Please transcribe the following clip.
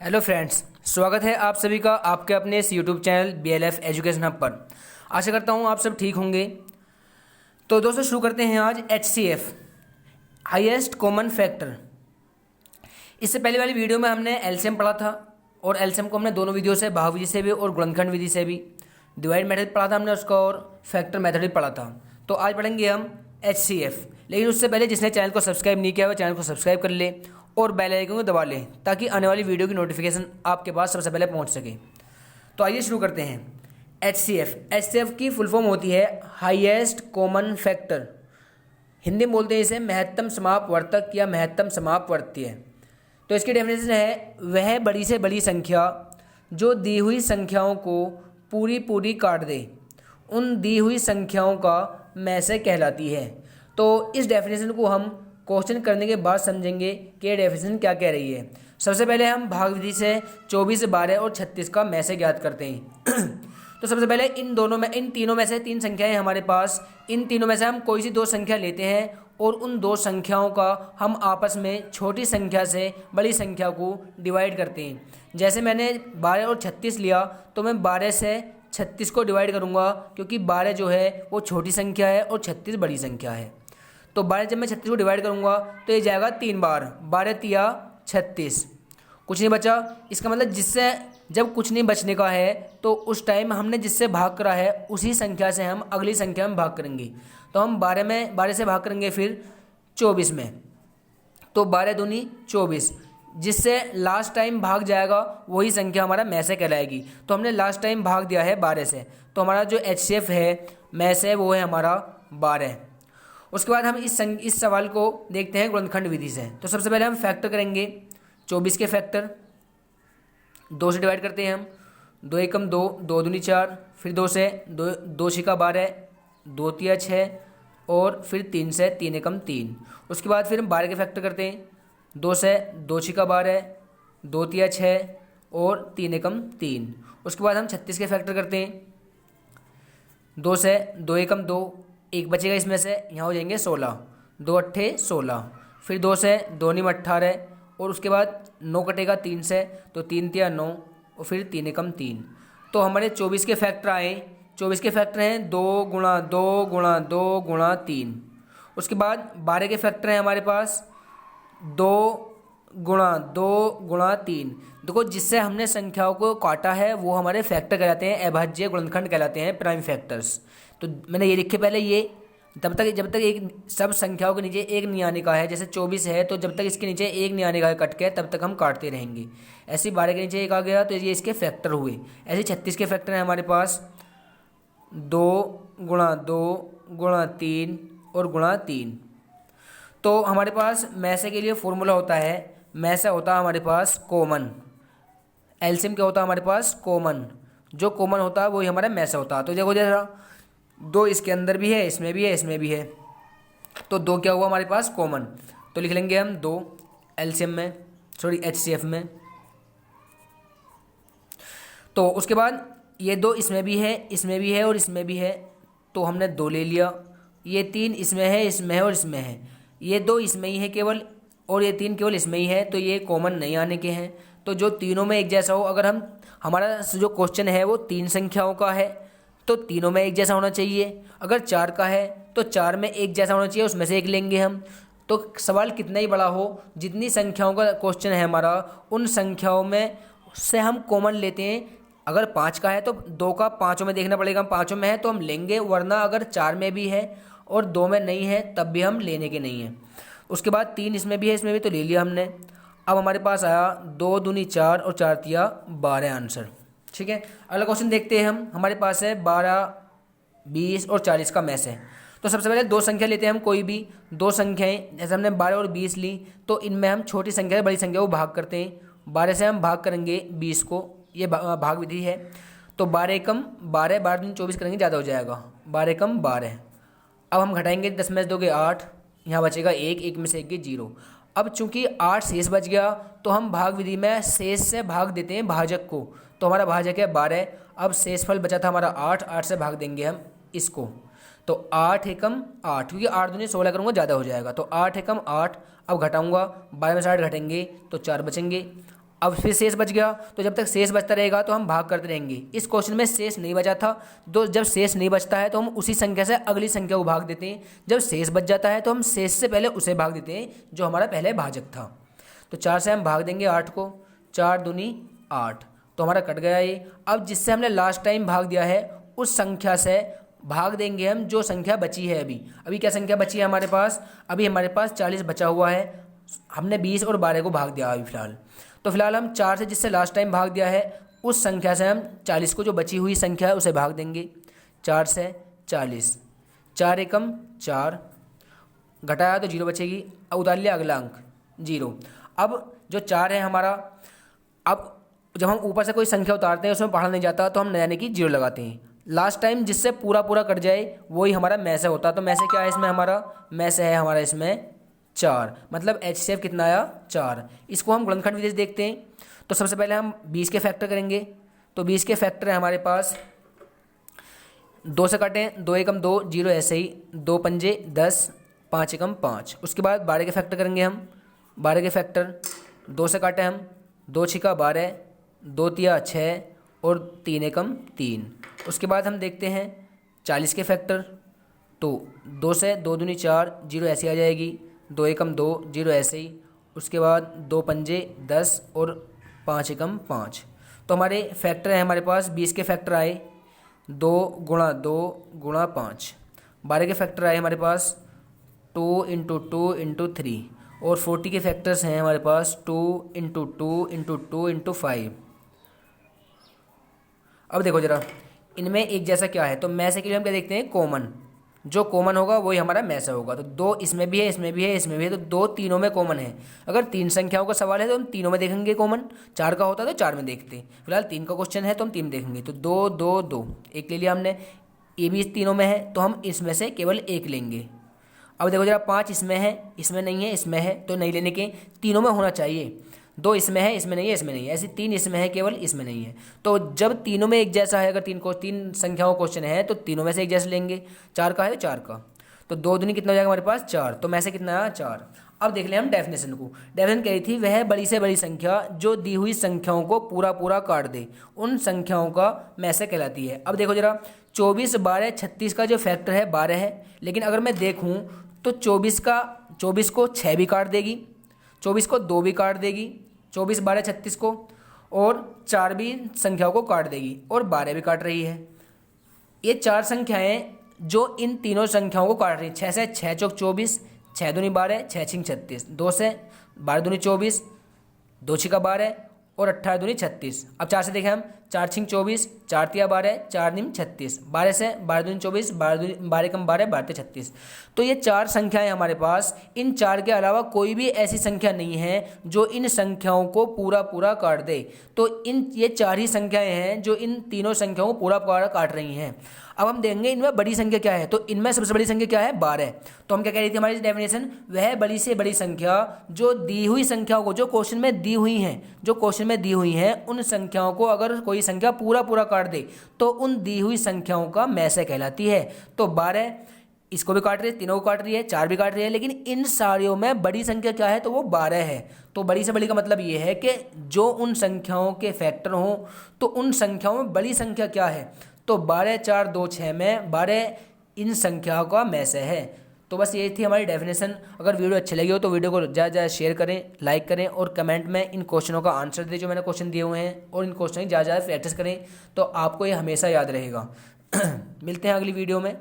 Hello friends, स्वागत है आप सभी का आपके अपने इस YouTube channel BLF education hub पर। आशा करता हूँ आप सब ठीक होंगे। तो दोस्तों शुरू करते हैं आज HCF हाईएस्ट कॉमन फैक्टर। इससे पहले वाली वीडियो में हमने एलसीएम पढ़ा था और एलसीएम को हमने दोनों विधियों से, भाग विधि से भी और गुणनखंड विधि से भी। डिवाइड मेथड पढ़ा था हमने उसका और फैक्टर मेथड भी पढ़ा था। तो आज पढ़ेंगे हम HCF। लेकिन उससे पहले जिसने चैनल को सब्सक्राइब नहीं किया वो चैनल को सब्सक्राइब कर ले और बेल आइकन को दबा लें ताकि आने वाली वीडियो की नोटिफिकेशन आपके पास सबसे पहले पहुंच सके। तो आइए शुरू करते हैं। HCF की फुल फॉर्म होती है हाईएस्ट कॉमन फैक्टर। हिंदी में बोलते हैं इसे महत्तम समापवर्तक या महत्तम समापवर्तीय। तो इसकी डेफिनेशन है वह बड़ी से बड़ी संख्या जो दी हुई संख्याओं को पूरी पूरी काट दे, उन दी हुई संख्याओं का में से कहलाती है। तो इस डेफिनेशन को हम क्वेश्चन करने के बाद समझेंगे कि ये डेफिनेशन क्या कह रही है। सबसे पहले हम भाग विधि से 24, 12 और 36 का में से ज्ञात करते हैं। तो सबसे पहले इन तीनों में से तीन संख्याएं हमारे पास, इन तीनों में से हम कोई सी दो संख्या लेते हैं और उन दो संख्याओं का हम आपस में छोटी संख्या से बड़ी संख्या को डिवाइड करते हैं। जैसे मैंने 12 और 36 लिया तो मैं 12 से 36 को डिवाइड करूंगा क्योंकि 12 जो है वो छोटी संख्या है और 36 बड़ी संख्या है। तो 12 जब मैं 36 को डिवाइड करूंगा तो ये जाएगा 3 बार, 12 तिया 36, कुछ नहीं बचा। इसका मतलब जिससे जब कुछ नहीं बचने का है तो उस टाइम हमने जिससे भाग करा है उसी संख्या से हम अगली संख्या में भाग करेंगे। तो हम 12 से भाग करेंगे फिर 24 में, तो 12 दूनी 24, जिससे लास्ट टाइम भाग जाएगा वही संख्या हमारा में से कहलाएगी। तो हमने लास्ट टाइम भाग दिया है 12 से, तो हमारा जो HCF है में से वो है हमारा 12। उसके बाद हम इस सवाल को देखते हैं गुणनखंड विधि से। तो सबसे पहले हम फैक्टर करेंगे 24 के फैक्टर 2 से डिवाइड करते हैं हम। 2 एकम 2, 2 दूनी 4, फिर 2 से 2 छिका 12, 2 तिया 6 और फिर 3 से 3 एकम 3। उसके बाद फिर हम 12 के फैक्टर करते हैं। 2 से 2 छिका 12, 2 तिया 6 और 3 एकम 3। उसके बाद हम 36 के फैक्टर करते हैं। 2 से 2 एकम 2, एक बचेगा इसमें से, यहाँ हो जाएंगे 16, 2 अट्ठे 16, फिर 2 से 2 नीम 18 और उसके बाद 9 कटेगा 3 से, तो 3 तिया 9 और फिर 3 एकम 3। तो हमारे 24 के फैक्टर आए। 24 के फैक्टर हैं 2 गुणा 2 गुणा 2 गुणा 3। उसके बाद 12 के फैक्टर हैं हमारे पास 2 गुणा 2 गुणा 3। देखो जिससे हमने संख्याओं को काटा है वो हमारे फैक्टर कहलाते हैं, अभाज्य गुणनखंड कहलाते हैं, प्राइम फैक्टर्स। तो मैंने ये लिखे पहले, ये जब तक एक सब संख्याओं के नीचे एक नहीं आने का है, जैसे 24 है तो जब तक इसके नीचे एक नहीं आने का है कट के, तब तक हम काटते रहेंगे। ऐसे 12 के नीचे एक आ गया तो ये इसके फैक्टर हुए। ऐसे 36 के फैक्टर हैं हमारे पास 2 गुणा 2 गुणा 3 और गुणा 3। तो हमारे पास मैसे के लिए फॉर्मूला होता है, मैसे होता है हमारे पास कॉमन। एलसीएम क्या होता है हमारे पास? कॉमन। जो कॉमन होता है वही हमारा मैसे होता है। तो देखो जरा 2 इसके अंदर भी है, इसमें भी है, इसमें भी है, तो 2 क्या हुआ हमारे पास? कॉमन। तो लिख लेंगे हम 2 एलसीएम में, सॉरी HCF में। तो उसके बाद ये 2 इसमें भी है, इसमें भी है और इसमें भी है, तो हमने 2 ले लिया। ये 3 इसमें है, इसमें है और इसमें है। ये 2 इसमें ही है केवल और ये 3 केवल इसमें ही है, तो ये कॉमन नहीं आने के हैं। तो जो तीनों में एक जैसा हो, अगर हमारा जो क्वेश्चन है वो 3 संख्याओं का है तो तीनों में एक जैसा होना चाहिए। अगर 4 का है तो 4 में एक जैसा होना चाहिए, उसमें से एक लेंगे हम। तो सवाल कितना ही बड़ा हो, जितनी संख्याओं का क्वेश्चन है हमारा, उन संख्याओं में से हम कॉमन लेते हैं। अगर 5 का है तो 2 का 5 में देखना पड़ेगा, हम 5 में है तो हम लेंगे, वरना अगर 4 में भी है और 2 में नहीं है तब भी हम लेने के नहीं हैं। उसके बाद 3 इसमें भी है, इसमें भी, तो ले लिया हमने। अब हमारे पास आया 2 दूनी 4 और 4 तिया 12 आंसर। ठीक है, अगला क्वेश्चन देखते हैं हम। हमारे पास है 12, 20 और 40 का में से। तो सबसे पहले 2 संख्या लेते हैं हम, कोई भी 2 संख्याएं। जैसे हमने 12 और 20 ली तो इनमें हम छोटी संख्या से बड़ी संख्या को भाग करते हैं। 12 से हम भाग करेंगे 20 को, ये भाग विधि है। तो 12 एकम 12, 12 दूनी 24 करेंगे, ज़्यादा हो जाएगा, 12 एकम 12। अब हम घटाएंगे, 10 में से 2 के 8, यहाँ बचेगा 1, 1 में से 1 के 0। अब चूंकि 8 शेष बच गया तो हम भाग विधि में शेष से भाग देते हैं भाजक को। तो हमारा भाजक है 12। अब शेषफल बचा था हमारा 8, 8 से भाग देंगे हम इसको। तो 8 एकम 8, क्योंकि 8 दूनी 16 करूँगा ज़्यादा हो जाएगा, तो 8 एकम 8। अब घटाऊंगा, 12 में से 8 घटेंगे तो 4 बचेंगे। अब फिर शेष बच गया, तो जब तक शेष बचता रहेगा तो हम भाग करते रहेंगे। इस क्वेश्चन में शेष नहीं बचा था, तो जब शेष नहीं बचता है तो हम उसी संख्या से अगली संख्या को भाग देते हैं। जब शेष बच जाता है तो हम शेष से पहले उसे भाग देते हैं जो हमारा पहले भाजक था। तो 4 से हम भाग देंगे 8 को, 4 दूनी 8, तो हमारा कट गया ये। अब जिससे हमने लास्ट टाइम भाग दिया है उस संख्या से भाग देंगे हम जो संख्या बची है। अभी क्या संख्या बची है हमारे पास? अभी हमारे पास 40 बचा हुआ है, हमने 20 और 12 को भाग दिया अभी फ़िलहाल। तो फिलहाल हम 4 से जिससे लास्ट टाइम भाग दिया है उस संख्या से हम 40 को जो बची हुई संख्या है उसे भाग देंगे। 4 से 40, 4 एकम 4, घटाया तो 0 बचेगी। अब उतार लिया अगला अंक 0। अब जो 4 है हमारा, अब जब हम ऊपर से कोई संख्या उतारते हैं उसमें पढ़ा नहीं जाता तो हम यानी कि 0 लगाते हैं। लास्ट टाइम जिससे पूरा पूरा कट जाए वही हमारा में से होता। तो में से क्या है इसमें? हमारा में से है हमारा इसमें 4, मतलब HCF कितना आया? 4। इसको हम गुणनखंड विधि से देखते हैं। तो सबसे पहले हम 20 के फैक्टर करेंगे। तो 20 के फैक्टर है हमारे पास, 2 से काटें, 2 एकम 2, 0 ऐसे ही, 2 पंजे 10, 5 एकम 5। उसके बाद 12 के फैक्टर करेंगे हम। 12 के फैक्टर 2 से काटें हम, 2 छिका 12, 2 तिया 6 और 3 एकम 3। उसके बाद हम देखते हैं 40 के फैक्टर। तो 2 से 2 दूनी 4, 0 ऐसे आ जाएगी, 2 एकम 2, 0 ऐसे ही। उसके बाद 2 पंजे 10 और 5 एकम 5। तो हमारे फैक्टर है हमारे पास 20 के फैक्टर आए 2 गुणा 2 गुणा 5। 12 के फैक्टर आए हमारे पास 2 इंटू 2 इंटू 3। और 40 के फैक्टर्स हैं हमारे पास 2 इंटू 2 इंटू 2 इंटू 5। अब देखो जरा इनमें एक जैसा क्या है, तो में से के लिए हम क्या देखते हैं? कॉमन। जो कॉमन होगा वही हमारा में से होगा। तो 2 इसमें भी है, इसमें भी है, इसमें भी है, तो 2 तीनों में कॉमन है। अगर 3 संख्याओं का सवाल है तो हम तीनों में देखेंगे कॉमन। 4 का होता तो 4 में देखते। फिलहाल 3 का क्वेश्चन है तो हम 3 में देखेंगे। तो 2 2 2 एक ले लिया हमने, ये भी इस तीनों में है तो हम इसमें से केवल एक लेंगे। अब देखो जरा 5 इसमें है, इसमें नहीं है, इसमें है, तो नहीं लेने के, तीनों में होना चाहिए। 2 इसमें है, इसमें नहीं है, इसमें नहीं है, ऐसे 3 इसमें है केवल, इसमें नहीं है। तो जब तीनों में एक जैसा है, अगर 3 संख्याओं क्वेश्चन है तो तीनों में से एक जैसे लेंगे। 4 का है तो 4 का, तो 2 दूनी कितना हो जाएगा हमारे पास? 4। तो में से कितना आया? 4। अब देख लें हम डेफिनेशन को। डेफिनेशन कह रही थी वह बड़ी से बड़ी संख्या जो दी हुई संख्याओं को पूरा पूरा काट दे उन संख्याओं का में से कहलाती है। अब देखो जरा 24 12 36 का जो फैक्टर है 12 है, लेकिन अगर मैं देखूँ तो 24 को 6 भी काट देगी, 24 को 2 भी काट देगी, 24 12 36 को, और 4 भी संख्याओं को काट देगी, और 12 भी काट रही है। ये 4 संख्याएं जो इन तीनों संख्याओं को काट रही हैं। 6 से 6 चौक 24, 6 दूनी 12, 6 छिंग 36, 2 से 12 दूनी 24, 2 छिका 12 और 18 दूनी 36। अब 4 से देखें हम, 4 छिंग 24, 4 तिया 12, 4 निम 36, 12 से 12 दूनी 24, 12 कम 12, 12 36। तो ये 4 संख्याएं हमारे पास। इन 4 के अलावा कोई भी ऐसी संख्या नहीं है जो इन संख्याओं को पूरा पूरा काट दे। तो ये 4 ही संख्याएं हैं जो इन तीनों संख्याओं को पूरा पूरा काट रही हैं। अब हम देखेंगे इनमें बड़ी संख्या क्या है। तो इनमें सबसे बड़ी संख्या क्या है? 12। तो हम क्या कह रही थी हमारी डेफिनेशन? वह बड़ी से बड़ी संख्या जो दी हुई संख्याओं को, जो क्वेश्चन में दी हुई हैं, उन संख्याओं को अगर कोई संख्या पूरा पूरा काट दे तो उन दी हुई संख्याओं का में से कहलाती है। तो 12 इसको भी काट रही है, तीनों को काट रही है, 4 भी काट रही है, लेकिन इन सारियों में बड़ी संख्या क्या है? तो वो 12 है। तो बड़ी से बड़ी का मतलब ये है कि जो उन संख्याओं के फैक्टर हों, तो उन संख्याओं में बड़ी संख्या क्या है? तो 12 4 2 6 में 12 इन संख्याओं का में से है। तो बस ये थी हमारी डेफिनेशन। अगर वीडियो अच्छी लगी हो तो वीडियो को ज़्यादा ज़्यादा शेयर करें, लाइक करें और कमेंट में इन क्वेश्चनों का आंसर दें जो मैंने क्वेश्चन दिए हुए हैं, और इन क्वेश्चन की ज़्यादा ज़्यादा प्रैक्टिस करें तो आपको ये हमेशा याद रहेगा। मिलते हैं अगली वीडियो में।